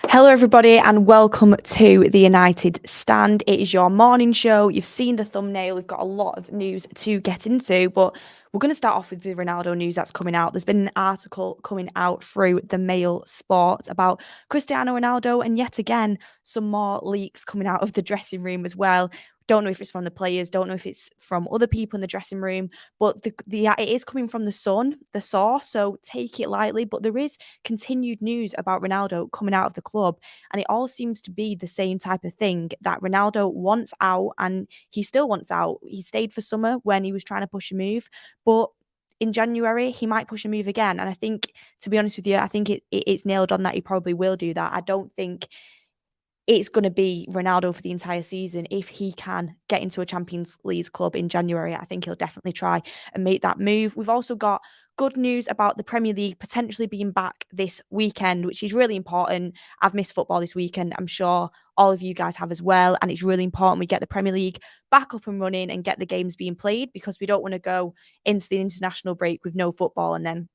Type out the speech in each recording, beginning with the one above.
Hello, everybody, and welcome to the United Stand. It is your morning show. You've seen the thumbnail. We've got a lot of news to get into, but we're going to start off with the Ronaldo news that's coming out. There's been an article coming out through the Mail Sport about Cristiano Ronaldo, and yet again, some more leaks coming out of the dressing room as well. Don't know if it's from the players, don't know if it's from other people in the dressing room, but it is coming from the Sun, the source, so take it lightly. But there is continued news about Ronaldo coming out of the club, and it all seems to be the same type of thing that Ronaldo wants out, and he still wants out. He stayed for summer when he was trying to push a move, but in January he might push a move again. And I think, to be honest with you, I think it's nailed on that he probably will do that. I don't think it's going to be Ronaldo for the entire season. If he can get into a Champions League club in January, I think he'll definitely try and make that move. We've also got good news about the Premier League potentially being back this weekend, which is really important. I've missed football this weekend. I'm sure all of you guys have as well. And it's really important we get the Premier League back up and running and get the games being played, because we don't want to go into the international break with no football and then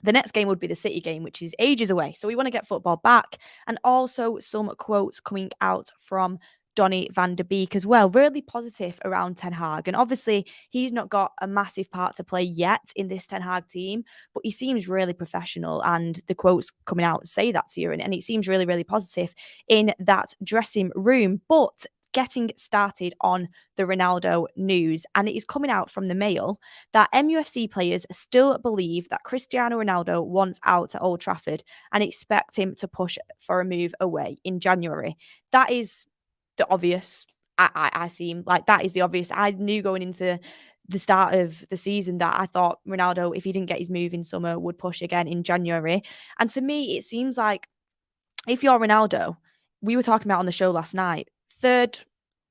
the next game would be the City game, which is ages away. So we want to get football back. And also some quotes coming out from Donny van der Beek as well. Really positive around Ten Hag. And obviously, he's not got a massive part to play yet in this Ten Hag team, but he seems really professional. And the quotes coming out say that to you. And it seems really, really positive in that dressing room. But getting started on the Ronaldo news, and it is coming out from the Mail that MUFC players still believe that Cristiano Ronaldo wants out at Old Trafford and expect him to push for a move away in January. That is the obvious. I seem like that is the obvious. I knew going into the start of the season that I thought Ronaldo, if he didn't get his move in summer, would push again in January. And to me, it seems like if you're Ronaldo, we were talking about on the show last night,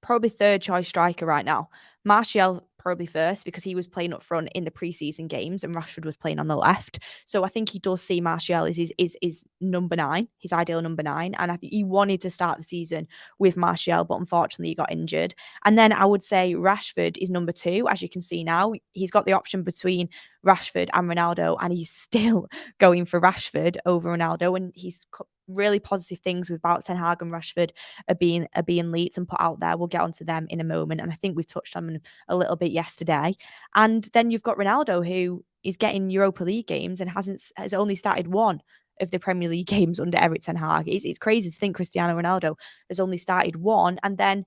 probably third choice striker right now. Martial probably first, because he was playing up front in the preseason games and Rashford was playing on the left. So I think he does see Martial as his number 9, his ideal number 9. And I think he wanted to start the season with Martial, but unfortunately he got injured. And then I would say Rashford is number 2. As you can see now, he's got the option between Rashford and Ronaldo, and he's still going for Rashford over Ronaldo. And he's really positive things about Ten Hag and Rashford are being leaked and put out there. We'll get onto them in a moment, and I think we've touched on them a little bit yesterday. And then you've got Ronaldo, who is getting Europa League games and has only started one of the Premier League games under Eric Ten Hag. It's crazy to think Cristiano Ronaldo has only started one, and then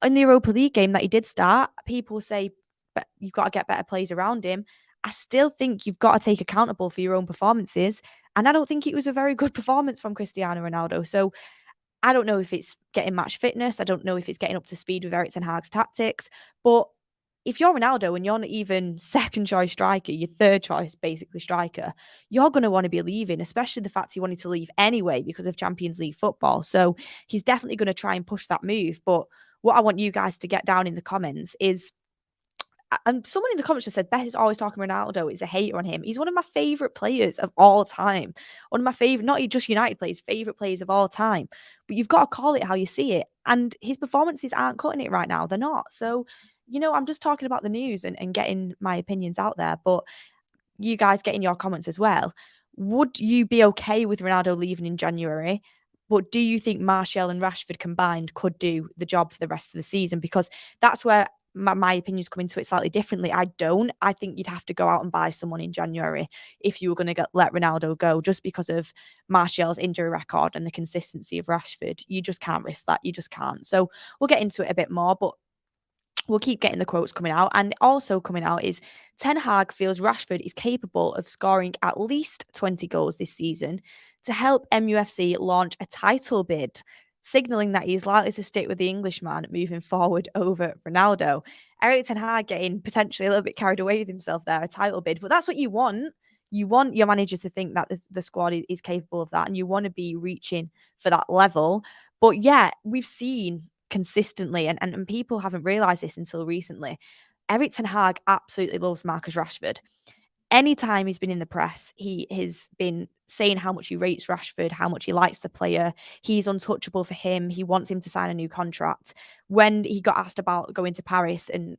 in the Europa League game that he did start, people say, but you've got to get better players around him. I still think you've got to take accountable for your own performances. And I don't think it was a very good performance from Cristiano Ronaldo. So I don't know if it's getting match fitness. I don't know if it's getting up to speed with Eric Ten Hag's tactics. But if you're Ronaldo and you're not even second choice striker, your third choice basically striker, you're going to want to be leaving, especially the fact he wanted to leave anyway because of Champions League football. So he's definitely going to try and push that move. But what I want you guys to get down in the comments is, and someone in the comments just said, Beth is always talking Ronaldo, is a hater on him. He's one of my favourite players of all time. One of my favourite, not just United players, favourite players of all time. But you've got to call it how you see it. And his performances aren't cutting it right now. They're not. So, I'm just talking about the news and getting my opinions out there. But you guys get in your comments as well. Would you be okay with Ronaldo leaving in January? But do you think Martial and Rashford combined could do the job for the rest of the season? Because that's where my opinions come into it slightly differently. I don't. I think you'd have to go out and buy someone in January if you were going to let Ronaldo go, just because of Martial's injury record and the consistency of Rashford. You just can't risk that. You just can't. So we'll get into it a bit more, but we'll keep getting the quotes coming out. And also coming out is Ten Hag feels Rashford is capable of scoring at least 20 goals this season to help MUFC launch a title bid, signalling that he's likely to stick with the Englishman moving forward over Ronaldo. Eric Ten Hag getting potentially a little bit carried away with himself there, a title bid, but that's what you want. You want your manager to think that the squad is capable of that, and you want to be reaching for that level. But yeah, we've seen consistently, and people haven't realised this until recently, Eric Ten Hag absolutely loves Marcus Rashford. Anytime he's been in the press, he has been saying how much he rates Rashford, how much he likes the player. He's untouchable for him. He wants him to sign a new contract. When he got asked about going to Paris and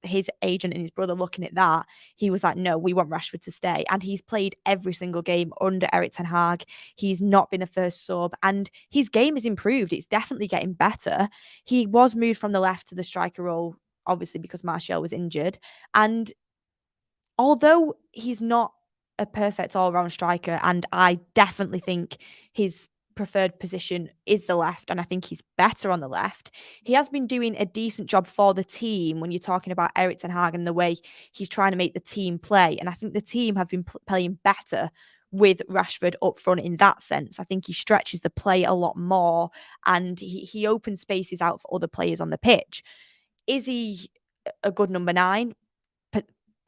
his agent and his brother looking at that, he was like, no, we want Rashford to stay. And he's played every single game under Eric Ten Hag. He's not been a first sub, and his game has improved. It's definitely getting better. He was moved from the left to the striker role, obviously because Martial was injured. And although he's not a perfect all-round striker, and I definitely think his preferred position is the left, and I think he's better on the left, he has been doing a decent job for the team when you're talking about Eric Ten Hag and the way he's trying to make the team play. And I think the team have been playing better with Rashford up front in that sense. I think he stretches the play a lot more, and he opens spaces out for other players on the pitch. Is he a good number 9?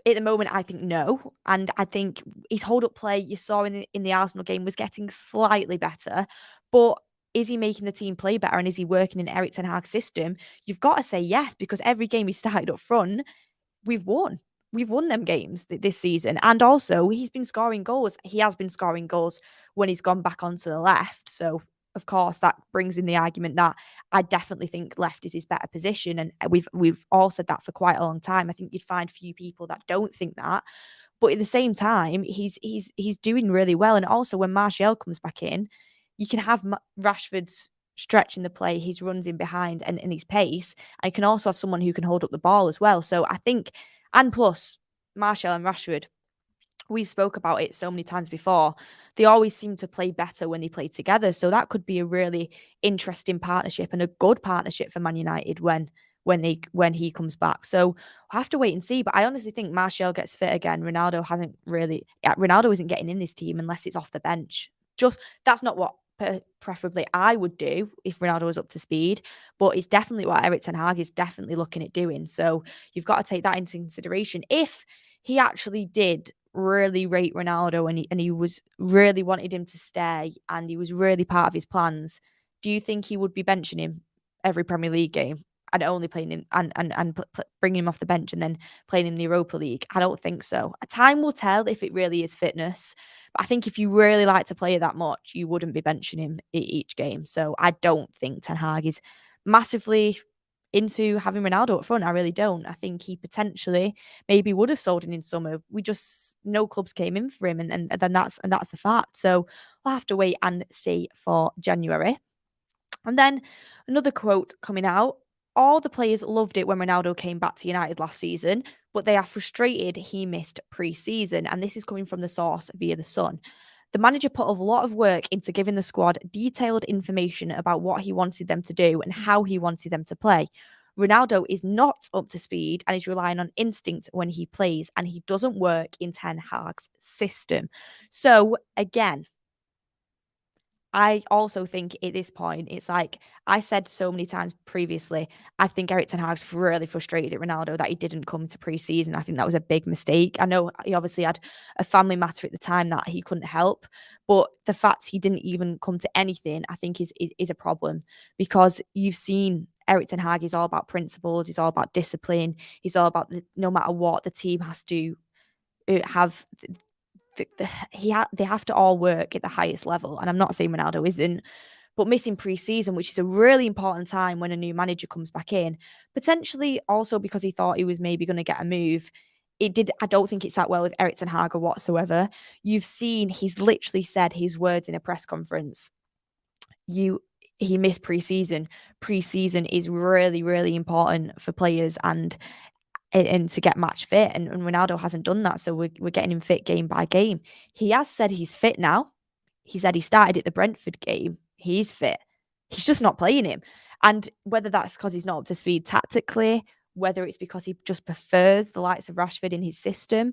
At the moment, I think no, and I think his hold-up play you saw in the Arsenal game was getting slightly better, but is he making the team play better, and is he working in Eric Ten Hag's system? You've got to say yes, because every game he started up front, we've won. We've won them games this season. And also, he's been scoring goals. He has been scoring goals when he's gone back onto the left. So, of course, that brings in the argument that I definitely think left is his better position. And we've all said that for quite a long time. I think you'd find few people that don't think that. But at the same time, he's doing really well. And also, when Martial comes back in, you can have Rashford's stretching the play, his runs in behind and his pace. And you can also have someone who can hold up the ball as well. So I think, and plus, Martial and Rashford, we spoke about it so many times before. They always seem to play better when they play together. So that could be a really interesting partnership and a good partnership for Man United when he comes back. So we'll have to wait and see. But I honestly think Martial gets fit again. Ronaldo isn't getting in this team unless it's off the bench. That's not what preferably I would do if Ronaldo was up to speed, but it's definitely what Eric Ten Hag is definitely looking at doing. So you've got to take that into consideration. If he actually did really rate Ronaldo and he was really wanted him to stay and he was really part of his plans, do you think he would be benching him every Premier League game and only playing him and bringing him off the bench and then playing in the Europa League? I don't think so. Time will tell if it really is fitness. But I think if you really like to play it that much, you wouldn't be benching him each game. So I don't think Ten Hag is massively into having Ronaldo up front. I really don't. I think he potentially maybe would have sold him in summer. No clubs came in for him, and then that's the fact. So we'll have to wait and see for January. And then another quote coming out. All the players loved it when Ronaldo came back to United last season, but they are frustrated he missed pre-season. And this is coming from the source via The Sun. The manager put a lot of work into giving the squad detailed information about what he wanted them to do and how he wanted them to play. Ronaldo is not up to speed and is relying on instinct when he plays, and he doesn't work in Ten Hag's system. So again, I also think at this point, it's like I said so many times previously, I think Eric Ten Hag's really frustrated at Ronaldo that he didn't come to pre-season. I think that was a big mistake. I know he obviously had a family matter at the time that he couldn't help, but the fact he didn't even come to anything, I think is a problem, because you've seen Eric Ten Hag is all about principles, he's all about discipline, he's all about no matter what, the team has to have they have to all work at the highest level. And I'm not saying Ronaldo isn't, but missing pre-season, which is a really important time when a new manager comes back in, potentially also because he thought he was maybe going to get a move. I don't think it sat well with Eric Ten Hag whatsoever. You've seen, he's literally said his words in a press conference. He missed pre-season. Pre-season is really, really important for players and to get match fit, and Ronaldo hasn't done that, so we're getting him fit game by game. He has said he's fit now. He said he started at the Brentford game. He's fit. He's just not playing him. And whether that's because he's not up to speed tactically, whether it's because he just prefers the likes of Rashford in his system,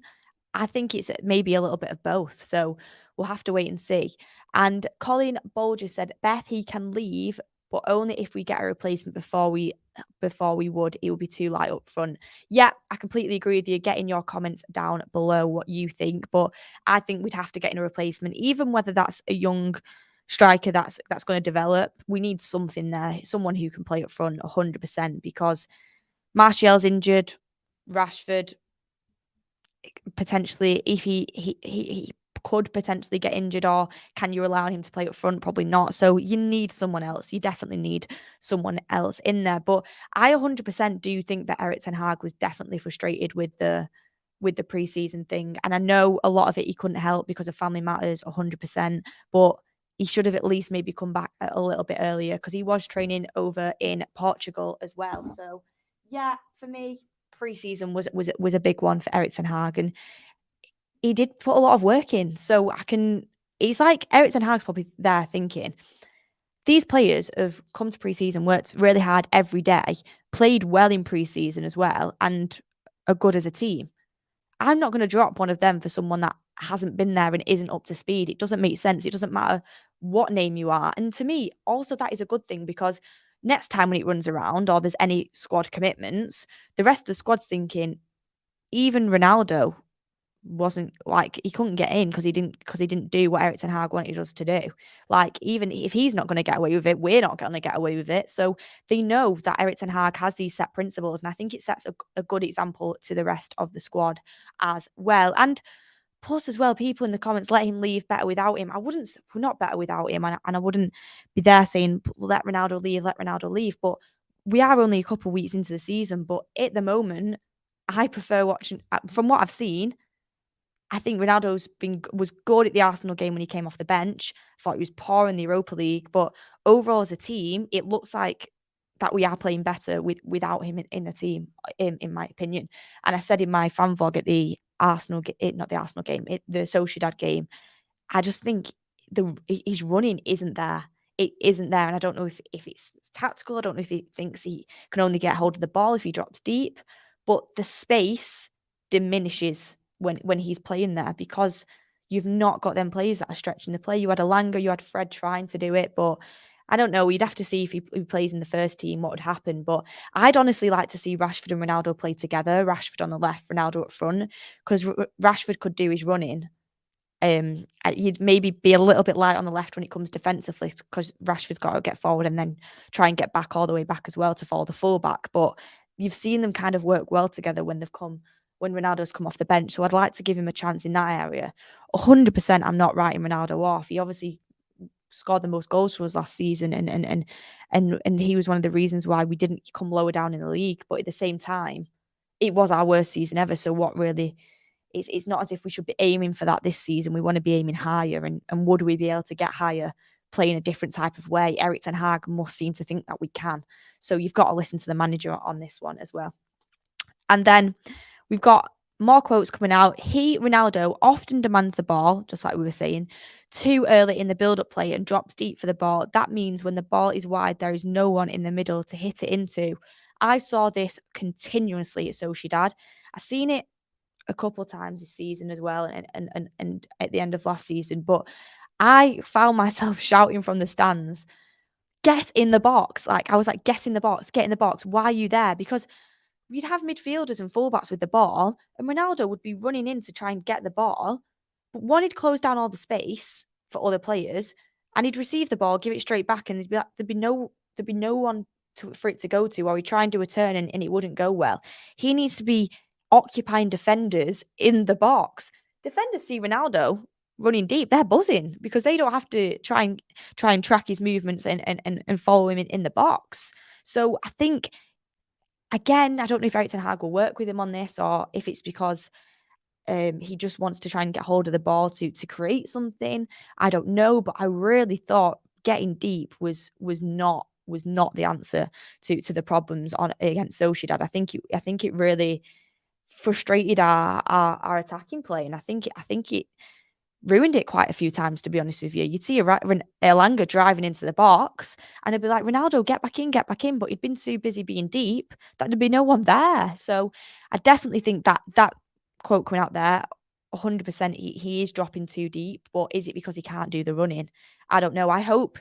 I think it's maybe a little bit of both. So we'll have to wait and see. And Colin Bolger said, Beth, he can leave, but only if we get a replacement before we would. It would be too light up front. Yeah, I completely agree with you. Get in your comments down below what you think, but I think we'd have to get in a replacement, even whether that's a young striker that's going to develop. We need something there, someone who can play up front 100%, because Martial's injured, Rashford potentially, if he could potentially get injured, or can you allow him to play up front? Probably not. So you need someone else. You definitely need someone else in there. But I 100% do think that Erik ten Hag was definitely frustrated with the preseason thing. And I know a lot of it he couldn't help because of family matters, 100%. But he should have at least maybe come back a little bit earlier, because he was training over in Portugal as well. So yeah, for me, preseason was a big one for Erik ten Hag, and he did put a lot of work in. So it's like Erik ten Hag's probably there thinking, these players have come to preseason, worked really hard every day, played well in preseason as well, and are good as a team. I'm not going to drop one of them for someone that hasn't been there and isn't up to speed. It doesn't make sense. It doesn't matter what name you are. And to me, also, that is a good thing, because next time when it runs around or there's any squad commitments, the rest of the squad's thinking, even Ronaldo wasn't like, he couldn't get in because he didn't do what Erik ten Hag wanted us to do. Like, even if he's not going to get away with it, we're not going to get away with it. So they know that Erik ten Hag has these set principles, and I think it sets a good example to the rest of the squad as well. And plus, as well, people in the comments, let him leave, better without him. We're not better without him, and I wouldn't be there saying let Ronaldo leave, let Ronaldo leave. But we are only a couple of weeks into the season. But at the moment, I prefer watching. From what I've seen, I think was good at the Arsenal game when he came off the bench. I thought he was poor in the Europa League, but overall as a team, it looks like that we are playing better without him in the team, in my opinion. And I said in my fan vlog at the Arsenal, not the Arsenal game, the Sociedad game, I just think his running isn't there. It isn't there, and I don't know if it's tactical. I don't know if he thinks he can only get hold of the ball if he drops deep, but the space diminishes when he's playing there, because you've not got them players that are stretching the play. You had Elanga, you had Fred trying to do it, but I don't know. You'd have to see if he plays in the first team what would happen. But I'd honestly like to see Rashford and Ronaldo play together. Rashford on the left, Ronaldo up front, because Rashford could do his running. You'd maybe be a little bit light on the left when it comes defensively, because Rashford's got to get forward and then try and get back all the way back as well to follow the fullback. But you've seen them kind of work well together when Ronaldo's come off the bench. So I'd like to give him a chance in that area. 100%, I'm not writing Ronaldo off. He obviously scored the most goals for us last season, and he was one of the reasons why we didn't come lower down in the league. But at the same time, it was our worst season ever. So what really? It's not as if we should be aiming for that this season. We want to be aiming higher. And would we be able to get higher playing a different type of way? Erik ten Hag must seem to think that we can. So you've got to listen to the manager on this one as well. And then we've got more quotes coming out. Ronaldo, often demands the ball, just like we were saying, too early in the build-up play and drops deep for the ball. That means when the ball is wide, there is no one in the middle to hit it into. I saw this continuously at Sociedad. I've seen it a couple of times this season as well, and at the end of last season. But I found myself shouting from the stands, "Get in the box!" Like, I was like, "Get in the box! Get in the box! Why are you there?" Because we'd have midfielders and fullbacks with the ball, and Ronaldo would be running in to try and get the ball. But one, he'd close down all the space for other players, and he'd receive the ball, give it straight back, and there'd be no one for it to go to, or he'd try and do a turn and it wouldn't go well. He needs to be occupying defenders in the box. Defenders see Ronaldo running deep, they're buzzing, because they don't have to try and track his movements and follow him in the box. So I think, again, I don't know if Erik ten Hag will work with him on this, or if it's because he just wants to try and get hold of the ball to create something. I don't know, but I really thought getting deep was not the answer to the problems against Sociedad. I think it really frustrated our attacking play, and I think it ruined it quite a few times, to be honest with you. You'd see Elanga driving into the box, and it'd be like, Ronaldo, get back in. But he'd been so busy being deep that there'd be no one there. So I definitely think that quote coming out there, 100%, he is dropping too deep. But is it because he can't do the running? I don't know. I hope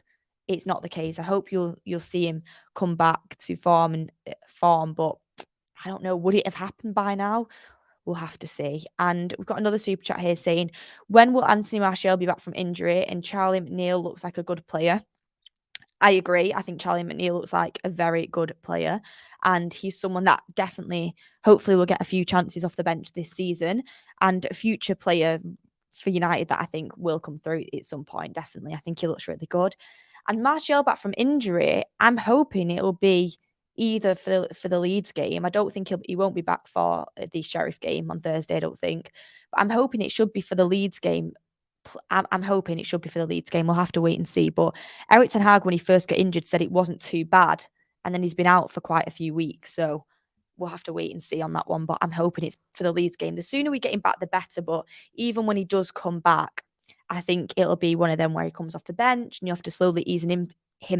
it's not the case. I hope you'll see him come back to form, but I don't know. Would it have happened by now? We'll have to see. And we've got another super chat here saying, when will Anthony Martial be back from injury? And Charlie McNeil looks like a good player. I agree. I think Charlie McNeil looks like a very good player. And he's someone that definitely, hopefully, will get a few chances off the bench this season. And a future player for United that I think will come through at some point. Definitely, I think he looks really good. And Martial back from injury, I'm hoping it'll be either for the Leeds game. I don't think he won't be back for the Sheriff game on Thursday. I don't think, but I'm hoping it should be for the Leeds game. I'm hoping it should be for the Leeds game. We'll have to wait and see. But Erik ten Hag, when he first got injured, said it wasn't too bad, and then he's been out for quite a few weeks. So we'll have to wait and see on that one. But I'm hoping it's for the Leeds game. The sooner we get him back, the better. But even when he does come back, I think it'll be one of them where he comes off the bench and you have to slowly ease him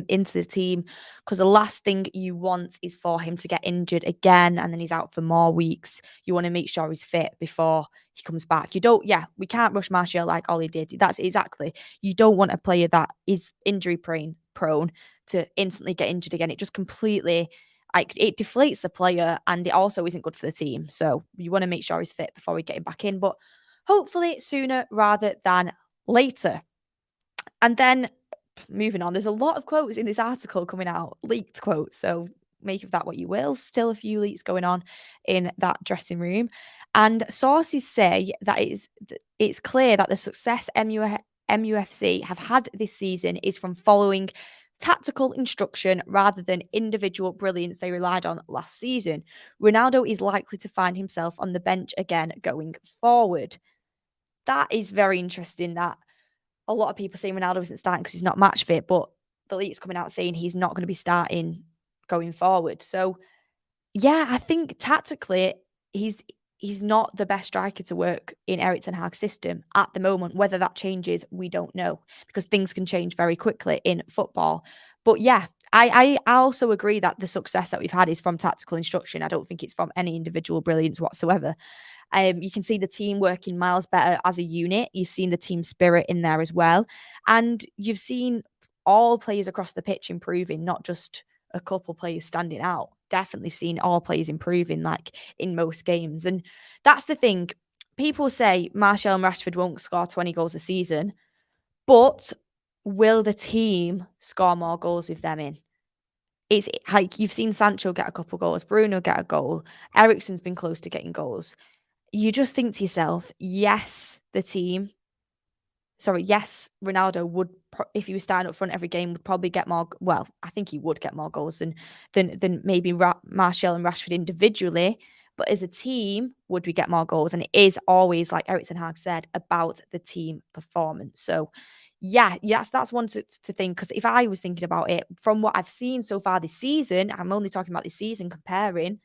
into the team, because the last thing you want is for him to get injured again and then he's out for more weeks. You want to make sure he's fit before he comes back. We can't rush Martial like Ollie did. That's exactly. You don't want a player that is injury prone to instantly get injured again. It just completely, like, it deflates the player and it also isn't good for the team. So you want to make sure he's fit before we get him back in, but hopefully sooner rather than later. And then moving on, there's a lot of quotes in this article coming out, leaked quotes. So make of that what you will. Still a few leaks going on in that dressing room. And sources say that it's clear that the success MUFC have had this season is from following tactical instruction rather than individual brilliance they relied on last season. Ronaldo is likely to find himself on the bench again going forward. That is very interesting, that a lot of people say Ronaldo isn't starting because he's not match fit, but the leak's coming out saying he's not going to be starting going forward. So, yeah, I think tactically he's not the best striker to work in Erik ten Hag's system at the moment. Whether that changes, we don't know, because things can change very quickly in football. But yeah, I also agree that the success that we've had is from tactical instruction. I don't think it's from any individual brilliance whatsoever. You can see the team working miles better as a unit. You've seen the team spirit in there as well. And you've seen all players across the pitch improving, not just a couple players standing out. Definitely seen all players improving, like in most games. And that's the thing. People say Martial and Rashford won't score 20 goals a season, but will the team score more goals with them in? It's like you've seen Sancho get a couple goals, Bruno get a goal, Eriksen's been close to getting goals. You just think to yourself, yes, Ronaldo would, if he was starting up front every game, would probably get more. Well, I think he would get more goals than maybe Martial and Rashford individually. But as a team, would we get more goals? And it is always, like Erik ten Hag said, about the team performance. So, yes, that's one to think. Because if I was thinking about it, from what I've seen so far this season, I'm only talking about this season, comparing,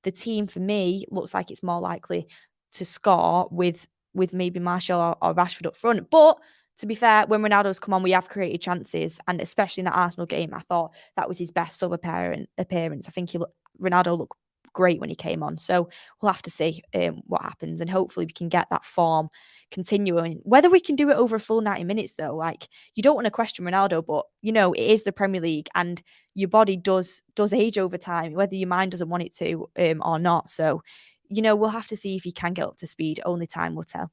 the team for me looks like it's more likely to score with maybe Martial or Rashford up front. But to be fair, when Ronaldo's come on, we have created chances, and especially in that Arsenal game, I thought that was his best sub appearance. I think Ronaldo looked great when he came on. So we'll have to see what happens, and hopefully we can get that form continuing. Whether we can do it over a full 90 minutes, though, like, you don't want to question Ronaldo, but it is the Premier League, and your body does age over time, whether your mind doesn't want it to or not. So, we'll have to see if he can get up to speed. Only time will tell.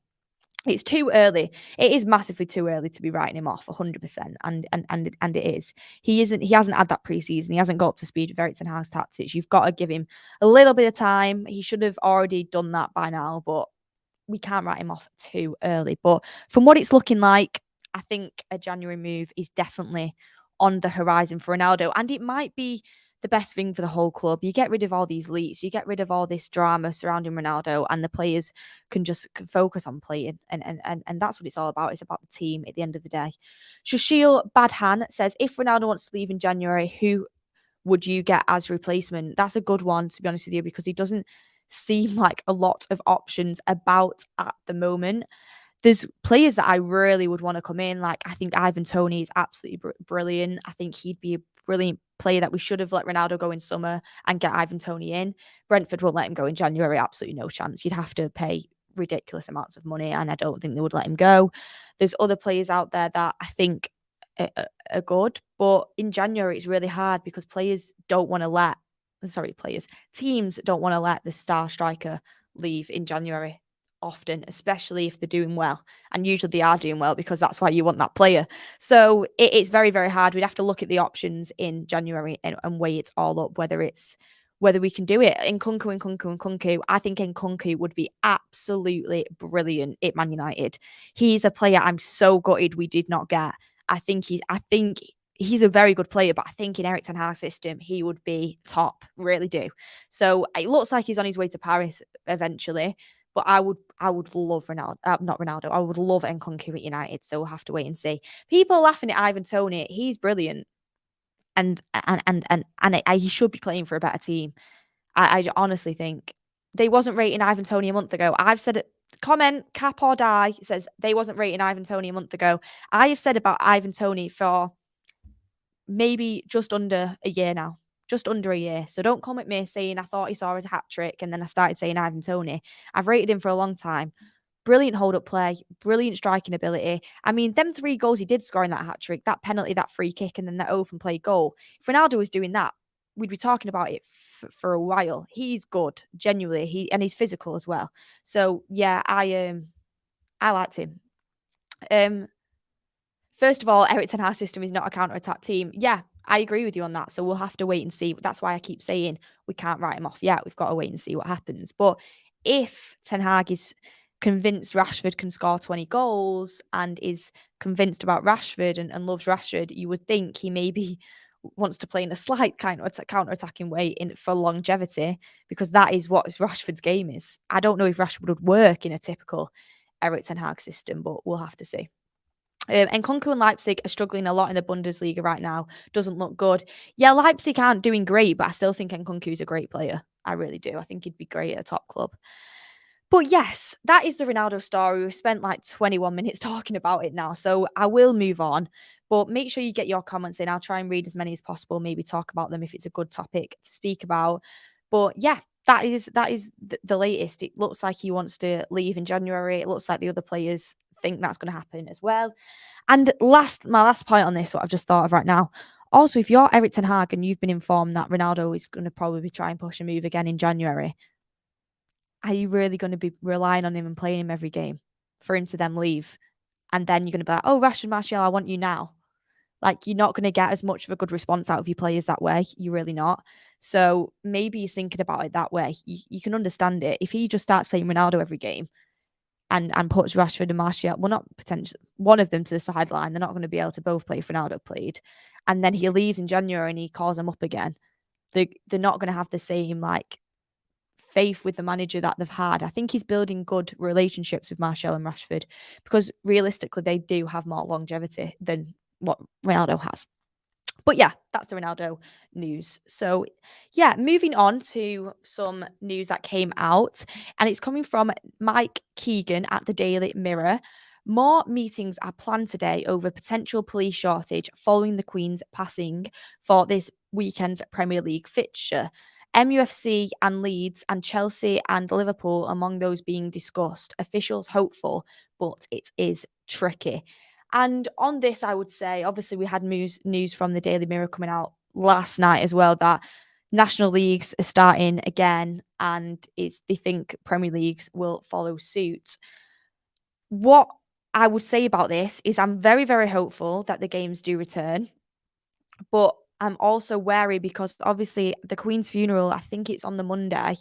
It's too early. It is massively too early to be writing him off 100%, and it is. He hasn't had that preseason. He hasn't got up to speed with Erik ten Hag's tactics. You've got to give him a little bit of time. He should have already done that by now, but we can't write him off too early. But from what it's looking like, I think a January move is definitely on the horizon for Ronaldo, and it might be the best thing for the whole club. You get rid of all these leaks, you get rid of all this drama surrounding Ronaldo, and the players can focus on playing. And that's what it's all about. It's about the team at the end of the day. Shashil Badhan says, if Ronaldo wants to leave in January, who would you get as replacement? That's a good one, to be honest with you, because he doesn't seem like a lot of options about at the moment. There's players that I really would want to come in. Like, I think Ivan Toney is absolutely brilliant. I think he'd be a brilliant player that we should have let Ronaldo go in summer and get Ivan Toney in. Brentford won't let him go in January. Absolutely no chance. You'd have to pay ridiculous amounts of money, and I don't think they would let him go. There's other players out there that I think are good, but in January it's really hard because teams don't want to let the star striker leave in January often, especially if they're doing well. And usually they are doing well, because that's why you want that player. So it's very, very hard. We'd have to look at the options in January and weigh it all up, whether it's whether we can do it. Nkunku. I think Nkunku would be absolutely brilliant at Man United. He's a player I'm so gutted we did not get. I think he's a very good player, but I think in Erik ten Hag's system, he would be top, really do. So it looks like he's on his way to Paris eventually, but I would love Ronaldo, not Ronaldo. I would love Nkunku at United. So we'll have to wait and see. People are laughing at Ivan Toney. He's brilliant, and he should be playing for a better team. I honestly think they wasn't rating Ivan Toney a month ago. I've said it. Comment, cap or die, says they wasn't rating Ivan Toney a month ago. I have said about Ivan Toney for maybe just under a year now. Just under a year. So don't come at me saying I thought he saw his hat trick and then I started saying Ivan Toney. I've rated him for a long time. Brilliant hold-up play, brilliant striking ability. I mean, them 3 goals he did score in that hat trick, that penalty, that free kick, and then that open play goal. If Ronaldo was doing that, we'd be talking about it for a while. He's good, genuinely. He's physical as well. So yeah, I liked him. First of all, Erik ten Hag's system is not a counter-attack team. Yeah, I agree with you on that. So we'll have to wait and see. That's why I keep saying we can't write him off yet. We've got to wait and see what happens. But if Ten Hag is convinced Rashford can score 20 goals and is convinced about Rashford and loves Rashford, you would think he maybe wants to play in a slight counter-attacking way for longevity, because that is what Rashford's game is. I don't know if Rashford would work in a typical Erik ten Hag system, but we'll have to see. Nkunku and Leipzig are struggling a lot in the Bundesliga right now. Doesn't look good. Yeah, Leipzig aren't doing great, but I still think Nkunku is a great player. I really do. I think he'd be great at a top club. But yes, that is the Ronaldo story. We've spent like 21 minutes talking about it now, so I will move on. But make sure you get your comments in. I'll try and read as many as possible, maybe talk about them if it's a good topic to speak about. But yeah, that is the latest. It looks like he wants to leave in January. It looks like the other players think that's going to happen as well. And my last point on this, what I've just thought of right now. Also, if you're Erik ten Hag and you've been informed that Ronaldo is going to probably try and push a move again in January, are you really going to be relying on him and playing him every game for him to then leave? And then you're going to be like, oh, Rashford Martial, I want you now. Like, you're not going to get as much of a good response out of your players that way. You're really not. So maybe he's thinking about it that way. You can understand it. If he just starts playing Ronaldo every game and puts Rashford and Martial, well, not potentially, one of them to the sideline, they're not going to be able to both play if Ronaldo played. And then he leaves in January and he calls them up again. They're not going to have the same, like, faith with the manager that they've had. I think he's building good relationships with Martial and Rashford, because realistically they do have more longevity than what Ronaldo has. But yeah, that's the Ronaldo news. So yeah, moving on to some news that came out, and it's coming from Mike Keegan at the Daily Mirror. More meetings are planned today over potential police shortage following the Queen's passing for this weekend's Premier League fixture. MUFC and Leeds and Chelsea and Liverpool among those being discussed. Officials hopeful, but it is tricky. And on this, I would say, obviously, we had news from the Daily Mirror coming out last night as well that national leagues are starting again, and they think Premier Leagues will follow suit. What I would say about this is I'm very, very hopeful that the games do return, but I'm also wary because obviously the Queen's funeral, I think it's on the Monday,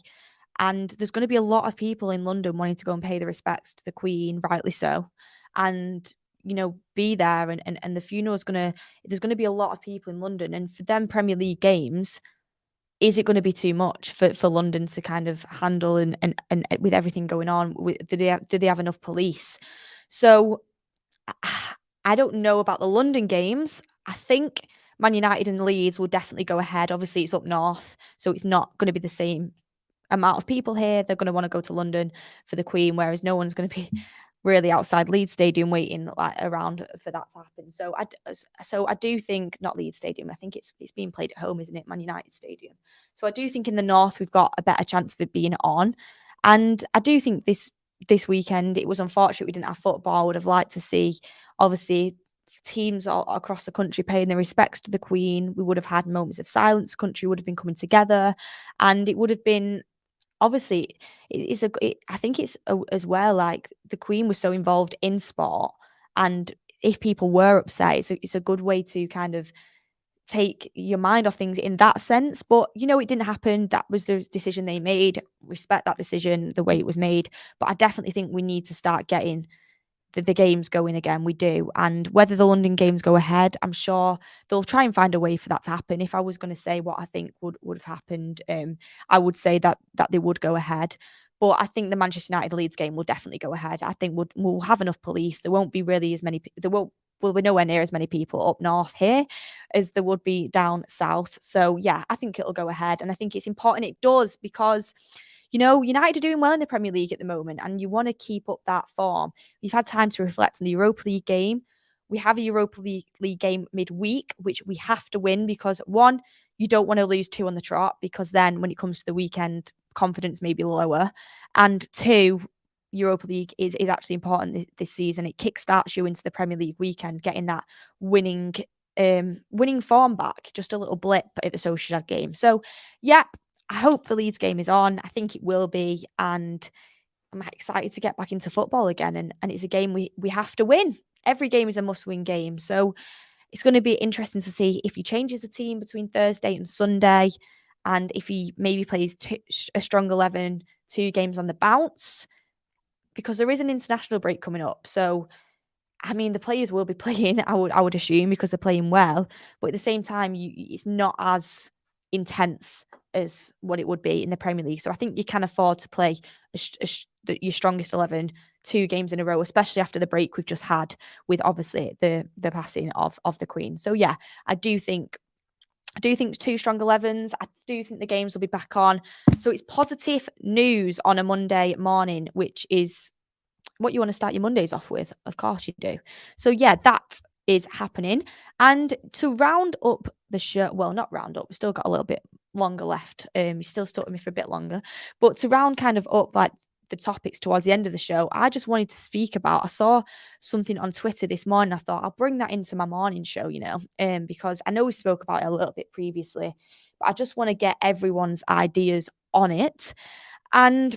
and there's going to be a lot of people in London wanting to go and pay the respects to the Queen, rightly so, and be there, and the funeral's there's going to be a lot of people in London, and for them Premier League games, is it going to be too much for London to kind of handle and with everything going on? Do they have enough police? So I don't know about the London games. I think Man United and Leeds will definitely go ahead. Obviously, it's up north, so it's not going to be the same amount of people here. They're going to want to go to London for the Queen, whereas no one's going to be really outside Leeds Stadium waiting around for that to happen. So I do think, not Leeds Stadium, I think it's being played at home, isn't it? Man United Stadium. So I do think in the north we've got a better chance of it being on. And I do think this weekend, it was unfortunate we didn't have football. I would have liked to see, obviously, teams all across the country paying their respects to the Queen. We would have had moments of silence. The country would have been coming together, and it would have been, obviously, I think it's as well, like, the Queen was so involved in sport, and if people were upset, it's a good way to kind of take your mind off things in that sense. But, it didn't happen. That was the decision they made. Respect that decision, the way it was made. But I definitely think we need to start getting the games going again. We do. And whether the London games go ahead, I'm sure they'll try and find a way for that to happen. If I was going to say what I think would have happened, I would say that they would go ahead. But I think the Manchester United Leeds game will definitely go ahead. I think we'll have enough police. There won't be really as many. There won't. Will be nowhere near as many people up north here as there would be down south. So yeah, I think it'll go ahead, and I think it's important it does because United are doing well in the Premier League at the moment, and you want to keep up that form. We've had time to reflect on the Europa League game. We have a Europa League game midweek, which we have to win because one, you don't want to lose two on the trot because then when it comes to the weekend, confidence may be lower. And two, Europa League is actually important this season. It kickstarts you into the Premier League weekend, getting that winning form back. Just a little blip at the Sociedad game. So, yeah, I hope the Leeds game is on. I think it will be, and I'm excited to get back into football again. And it's a game we have to win. Every game is a must-win game. So it's going to be interesting to see if he changes the team between Thursday and Sunday, and if he maybe plays a strong 11, 2 games on the bounce, because there is an international break coming up. So, I mean, the players will be playing, I would assume, because they're playing well. But at the same time, it's not as intense as what it would be in the Premier League. So I think you can afford to play your strongest 11 2 games in a row, especially after the break we've just had with obviously the passing of the Queen. So yeah, I do think 2 strong 11s. I do think the games will be back on. So it's positive news on a Monday morning, which is what you want to start your Mondays off with. Of course you do. So yeah, that is happening. And to round up the show, well, not round up, we've still got a little bit longer left. You're still stuck with me for a bit longer. But to round kind of up like the topics towards the end of the show, I just wanted to speak about, I saw something on Twitter this morning. I thought I'll bring that into my morning show, because I know we spoke about it a little bit previously, but I just want to get everyone's ideas on it. And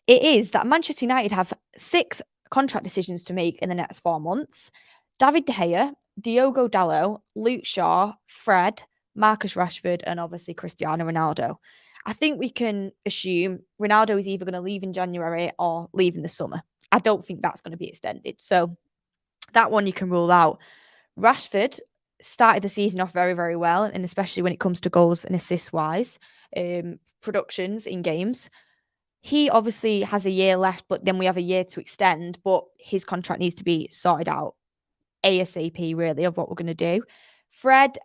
it is that Manchester United have 6 contract decisions to make in the next 4 months. David De Gea, Diogo Dalot, Luke Shaw, Fred, Marcus Rashford, and obviously Cristiano Ronaldo. I think we can assume Ronaldo is either going to leave in January or leave in the summer. I don't think that's going to be extended. So that one you can rule out. Rashford started the season off very, very well, and especially when it comes to goals and assists wise, productions in games. He obviously has a year left, but then we have a year to extend, but his contract needs to be sorted out ASAP, really, of what we're going to do. Fred,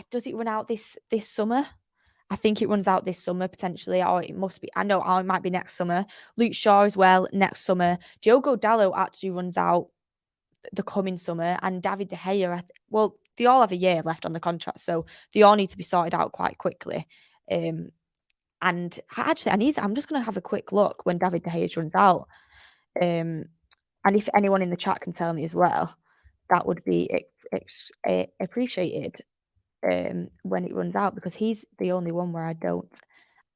does it run out this summer? I think it runs out this summer, potentially, or it must be. I know it might be next summer. Luke Shaw as well, next summer. Diogo Dalot actually runs out the coming summer, and David De Gea, they all have a year left on the contract, so they all need to be sorted out quite quickly. And actually, I'm just going to have a quick look when David De Gea runs out. And if anyone in the chat can tell me as well, that would be appreciated when it runs out, because he's the only one where I don't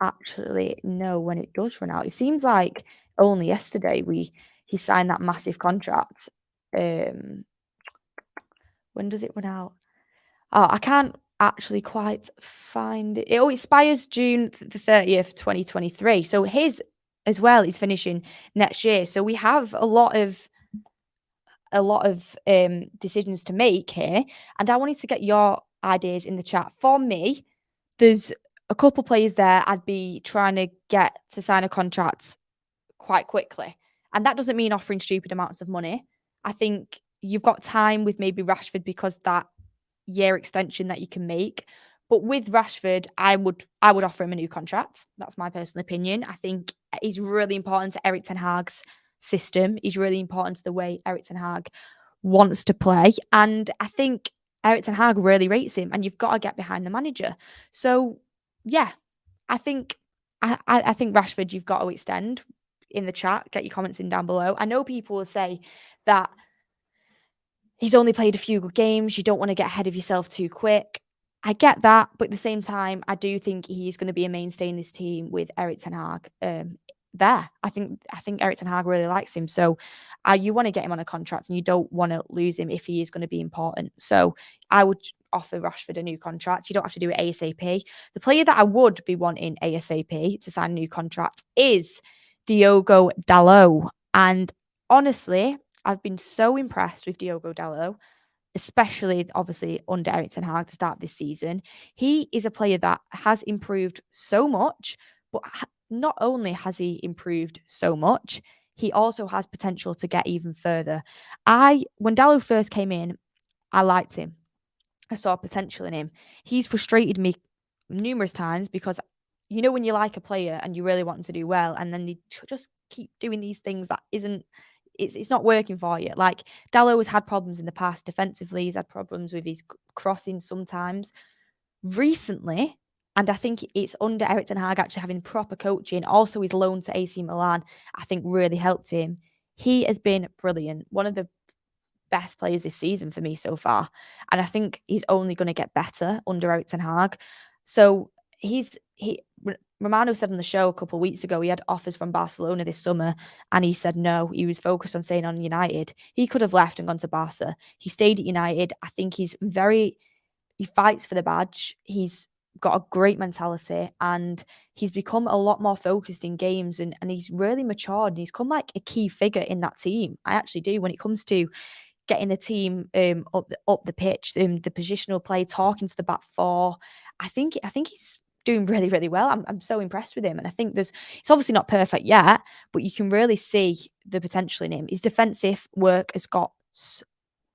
actually know when it does run out. It seems like only yesterday he signed that massive contract. When does it run out? Oh, I can't actually quite find it. It expires June the 30th, 2023. So his as well is finishing next year. So we have a lot of decisions to make here. And I wanted to get your ideas in the chat. For me, there's a couple players there I'd be trying to get to sign a contract quite quickly. And that doesn't mean offering stupid amounts of money. I think you've got time with maybe Rashford because that year extension that you can make. But with Rashford, I would offer him a new contract. That's my personal opinion. I think he's really important to Erik ten Hag's system. He's really important to the way Erik ten Hag wants to play. And I think Erik ten Hag really rates him, and you've got to get behind the manager. So yeah, I think Rashford, you've got to extend. In the chat, get your comments in down below. I know people will say that he's only played a few good games. You don't want to get ahead of yourself too quick. I get that, but at the same time, I do think he's going to be a mainstay in this team with Erik ten Hag there. I think Erik ten Hag really likes him. So you want to get him on a contract, and you don't want to lose him if he is going to be important. So I would offer Rashford a new contract. You don't have to do it ASAP. The player that I would be wanting ASAP to sign a new contract is Diogo Dalot. And honestly, I've been so impressed with Diogo Dalot, especially obviously under Erik ten Hag to start this season. He is a player that has improved so much, but not only has he improved so much, he also has potential to get even further. When Dalot first came in, I liked him. I saw potential in him. He's frustrated me numerous times because when you like a player and you really want them to do well, and then they just keep doing these things that isn't it's not working for you. Like Dalot has had problems in the past defensively. He's had problems with his crossing sometimes. Recently, and I think it's under Erik ten Hag actually having proper coaching, also his loan to AC Milan, I think really helped him. He has been brilliant. One of the best players this season for me so far. And I think he's only going to get better under Erik ten Hag. So Romano said on the show a couple of weeks ago he had offers from Barcelona this summer and he said no, he was focused on staying on United. He could have left and gone to Barca. He stayed at United. I think he fights for the badge. He's got a great mentality and he's become a lot more focused in games and he's really matured and he's come like a key figure in that team. I actually do when it comes to getting the team up the pitch, the positional play, talking to the back four. I think he's doing really, really well. I'm so impressed with him. And I think it's obviously not perfect yet, but you can really see the potential in him. His defensive work has got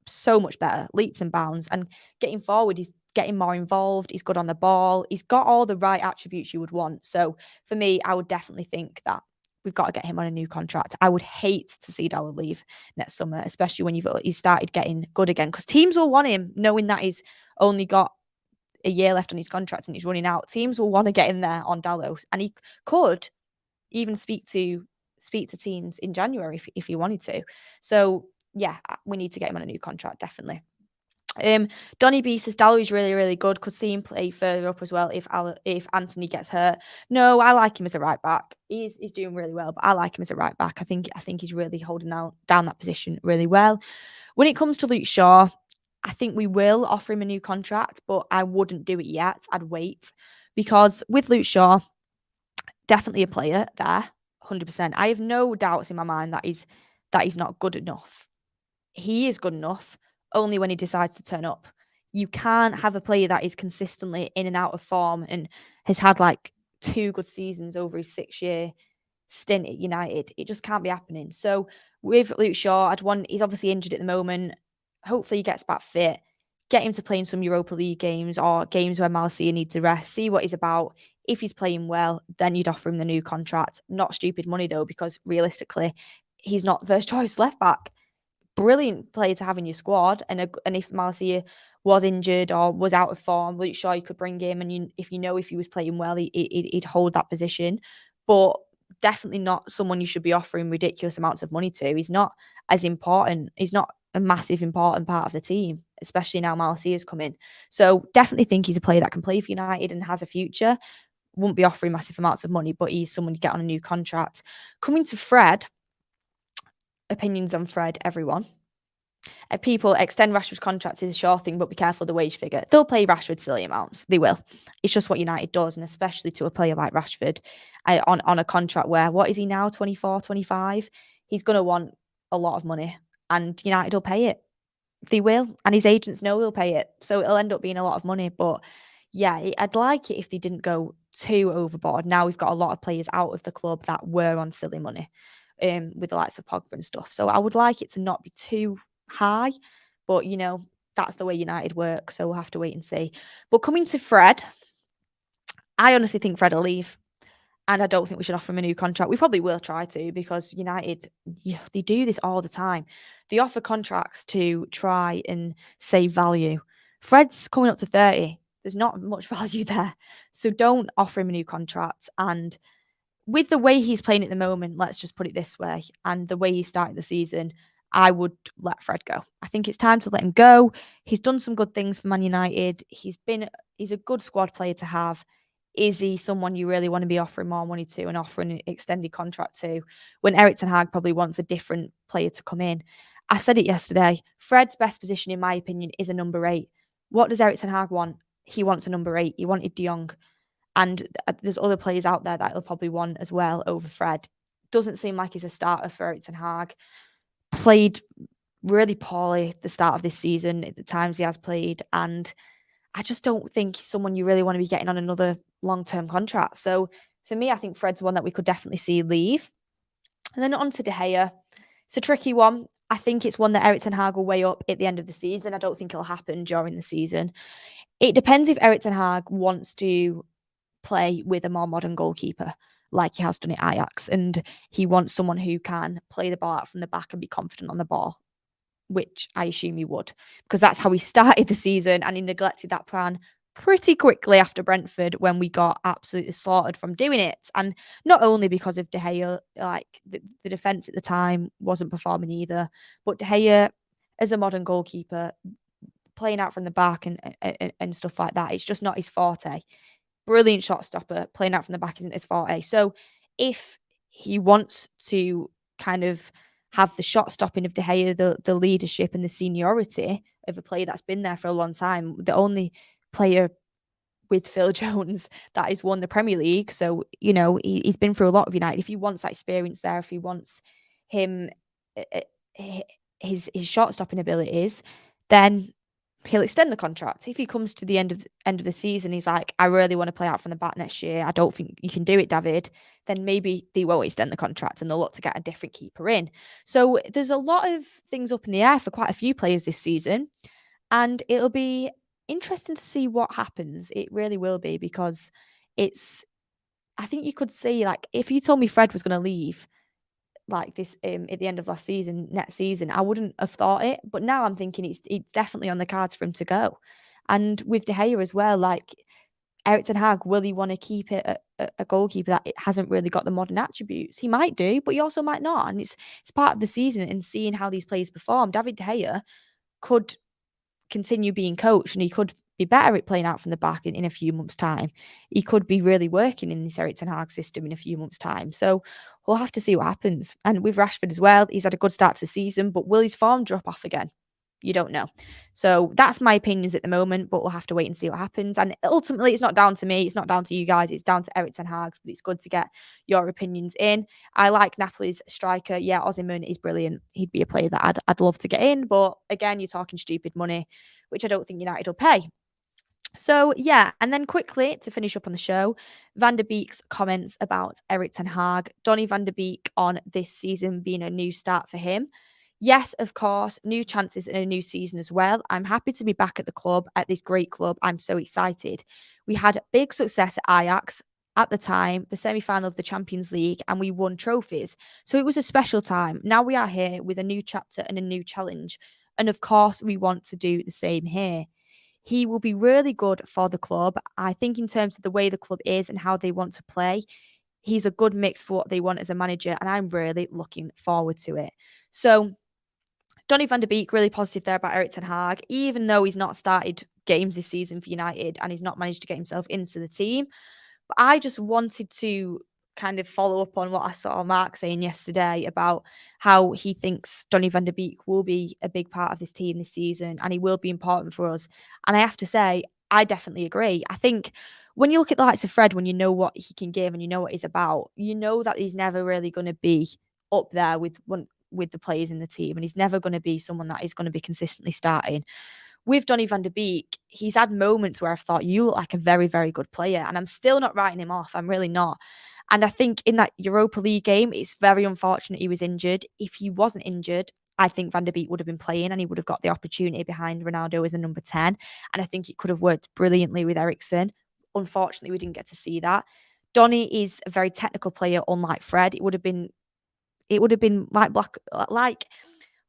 so much better, leaps and bounds. And getting forward, he's getting more involved. He's good on the ball. He's got all the right attributes you would want. So for me, I would definitely think that we've got to get him on a new contract. I would hate to see Dalot leave next summer, especially when he's started getting good again, because teams will want him, knowing that he's only got a year left on his contract and he's running out. Teams will want to get in there on Dalot, and he could even speak to teams in January if he wanted to. So yeah, we need to get him on a new contract, definitely. Donny B says Dalot is really, really good. Could see him play further up as well if Anthony gets hurt. No, I like him as a right back. He's doing really well, but I like him as a right back. I think he's really holding down that position really well. When it comes to Luke Shaw, I think we will offer him a new contract, but I wouldn't do it yet. I'd wait because with Luke Shaw, definitely a player there, 100%. I have no doubts in my mind that he's not good enough. He is good enough only when he decides to turn up. You can't have a player that is consistently in and out of form and has had like 2 good seasons over his 6-year stint at United. It just can't be happening. So with Luke Shaw, he's obviously injured at the moment. Hopefully he gets back fit. Get him to play in some Europa League games or games where Malaysia needs a rest. See what he's about. If he's playing well, then you'd offer him the new contract. Not stupid money though, because realistically, he's not first choice left back. Brilliant player to have in your squad, and if Malaysia was injured or was out of form, Luke Shaw, you could bring him, and if he was playing well, he'd hold that position. But definitely not someone you should be offering ridiculous amounts of money to. He's not as important. He's not a massive important part of the team, especially now Malaysia's come in. So definitely think he's a player that can play for United and has a future. Won't be offering massive amounts of money, but he's someone you get on a new contract. Coming to Fred. Opinions on Fred, everyone. People extend Rashford's contract is a sure thing, but be careful of the wage figure. They'll pay Rashford silly amounts. They will. It's just what United does, and especially to a player like Rashford on a contract where, what is he now, 24, 25? He's going to want a lot of money, and United will pay it. They will, and his agents know they'll pay it. So it'll end up being a lot of money, but yeah, I'd like it if they didn't go too overboard. Now we've got a lot of players out of the club that were on silly money. With the likes of Pogba and stuff. So I would like it to not be too high, but that's the way United work, so we'll have to wait and see. But coming to Fred, I honestly think Fred will leave, and I don't think we should offer him a new contract. We probably will try to, because United, they do this all the time. They offer contracts to try and save value. Fred's coming up to 30. There's not much value there, so don't offer him a new contract. And with the way he's playing at the moment, let's just put it this way, and the way he started the season, I would let Fred go. I think it's time to let him go. He's done some good things for Man United. He's a good squad player to have. Is he someone you really want to be offering more money to and offering an extended contract to, when Erik ten Hag probably wants a different player to come in? I said it yesterday. Fred's best position, in my opinion, is a number 8. What does Erik ten Hag want? He wants a number 8. He wanted De Jong. And there's other players out there that he'll probably want as well over Fred. Doesn't seem like he's a starter for Erik ten Hag. Played really poorly at the start of this season at the times he has played. And I just don't think he's someone you really want to be getting on another long-term contract. So for me, I think Fred's one that we could definitely see leave. And then on to De Gea. It's a tricky one. I think it's one that Erik ten Hag will weigh up at the end of the season. I don't think it'll happen during the season. It depends if Erik ten Hag wants to play with a more modern goalkeeper like he has done at Ajax, and he wants someone who can play the ball out from the back and be confident on the ball, which I assume he would, because that's how he started the season, and he neglected that plan pretty quickly after Brentford when we got absolutely slaughtered from doing it. And not only because of De Gea, like the defence at the time wasn't performing either, but De Gea as a modern goalkeeper, playing out from the back and stuff like that, it's just not his forte. Brilliant shot stopper, playing out from the back isn't his forte. So if he wants to kind of have the shot stopping of De Gea, the leadership and the seniority of a player that's been there for a long time, the only player with Phil Jones that has won the Premier League. So, he's been through a lot of United. If he wants that experience there, if he wants him, his shot stopping abilities, then he'll extend the contract. If he comes to the end of the season, he's like, I really want to play out from the back next year. I don't think you can do it, David. Then maybe they won't extend the contract and they'll look to get a different keeper in. So there's a lot of things up in the air for quite a few players this season. And it'll be interesting to see what happens. It really will be, because I think you could see, like, if you told me Fred was going to leave like this at the end of next season, I wouldn't have thought it. But now I'm thinking it's definitely on the cards for him to go. And with De Gea as well, like, Erik ten Hag, will he want to keep it a goalkeeper that it hasn't really got the modern attributes? He might do, but he also might not. And it's part of the season and seeing how these players perform. David De Gea could continue being coached and he could be better at playing out from the back in a few months' time. He could be really working in this Erik ten Hag system in a few months' time. So we'll have to see what happens. And with Rashford as well, he's had a good start to the season, but will his form drop off again? You don't know. So that's my opinions at the moment, but we'll have to wait and see what happens. And ultimately, it's not down to me. It's not down to you guys. It's down to Erik ten Hag, but it's good to get your opinions in. I like Napoli's striker. Yeah, Osimhen is brilliant. He'd be a player that I'd love to get in. But again, you're talking stupid money, which I don't think United will pay. So, yeah, and then quickly to finish up on the show, Van der Beek's comments about Erik ten Hag, Donny van der Beek on this season being a new start for him. Yes, of course, new chances in a new season as well. I'm happy to be back at the club, at this great club. I'm so excited. We had big success at Ajax at the time, the semi-final of the Champions League, and we won trophies. So it was a special time. Now we are here with a new chapter and a new challenge. And of course, we want to do the same here. He will be really good for the club. I think in terms of the way the club is and how they want to play, he's a good mix for what they want as a manager, and I'm really looking forward to it. So, Donny van der Beek, really positive there about Erik ten Hag, even though he's not started games this season for United and he's not managed to get himself into the team. But I just wanted to kind of follow up on what I saw Mark saying yesterday about how he thinks Donny van der Beek will be a big part of this team this season and he will be important for us. And I have to say, I definitely agree. I think when you look at the likes of Fred, when you know what he can give and you know what he's about, you know that he's never really going to be up there with the players in the team, and he's never going to be someone that is going to be consistently starting. With Donny van der Beek, he's had moments where I've thought, you look like a very, very good player, and I'm still not writing him off. I'm really not. And I think in that Europa League game, it's very unfortunate he was injured. If he wasn't injured, I think Van der Beek would have been playing and he would have got the opportunity behind Ronaldo as a number 10. And I think it could have worked brilliantly with Eriksen. Unfortunately, we didn't get to see that. Donny is a very technical player, unlike Fred. It would have been like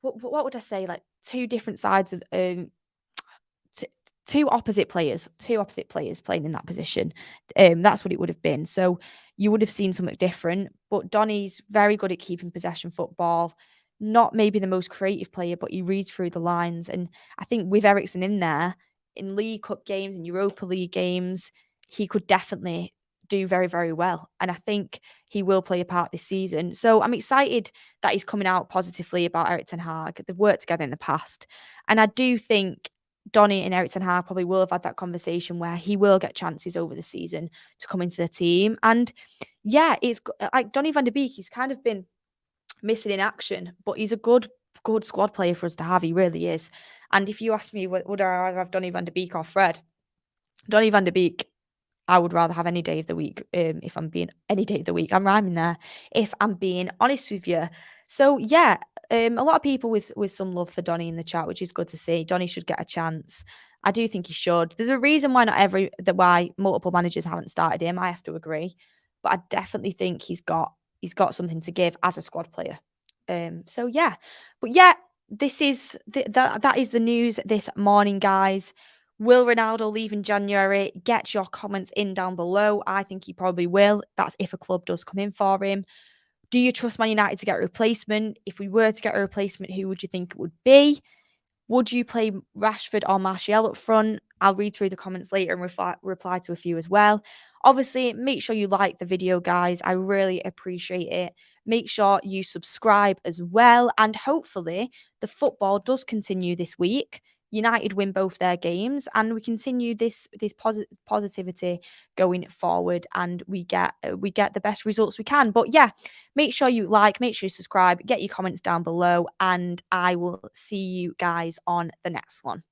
what would I say? Like two different sides of two opposite players playing in that position. That's what it would have been. So you would have seen something different. But Donny's very good at keeping possession football. Not maybe the most creative player, but he reads through the lines. And I think with Eriksen in there, in League Cup games and Europa League games, he could definitely do very, very well. And I think he will play a part this season. So I'm excited that he's coming out positively about Erik ten Hag. They've worked together in the past. And I do think Donny and Eric Ten Hag probably will have had that conversation where he will get chances over the season to come into the team. And yeah, it's like Donny van de Beek, he's kind of been missing in action, but he's a good squad player for us to have. He really is. And if you ask me, would I rather have Donny van de Beek or Fred? Donny van de Beek, I would rather have any day of the week. If I'm being any day of the week, I'm rhyming there. If I'm being honest with you, so yeah, a lot of people with some love for Donny in the chat, which is good to see. Donny should get a chance. I do think he should. There's a reason why why multiple managers haven't started him. I have to agree, but I definitely think he's got something to give as a squad player. So yeah, but yeah, that is the news this morning, guys. Will Ronaldo leave in January? Get your comments in down below. I think he probably will. That's if a club does come in for him. Do you trust Man United to get a replacement? If we were to get a replacement, who would you think it would be? Would you play Rashford or Martial up front? I'll read through the comments later and reply to a few as well. Obviously, make sure you like the video, guys. I really appreciate it. Make sure you subscribe as well. And hopefully, the football does continue this week. United win both their games, and we continue this positivity going forward, and we get the best results we can. But yeah, make sure you like, make sure you subscribe, get your comments down below, and I will see you guys on the next one.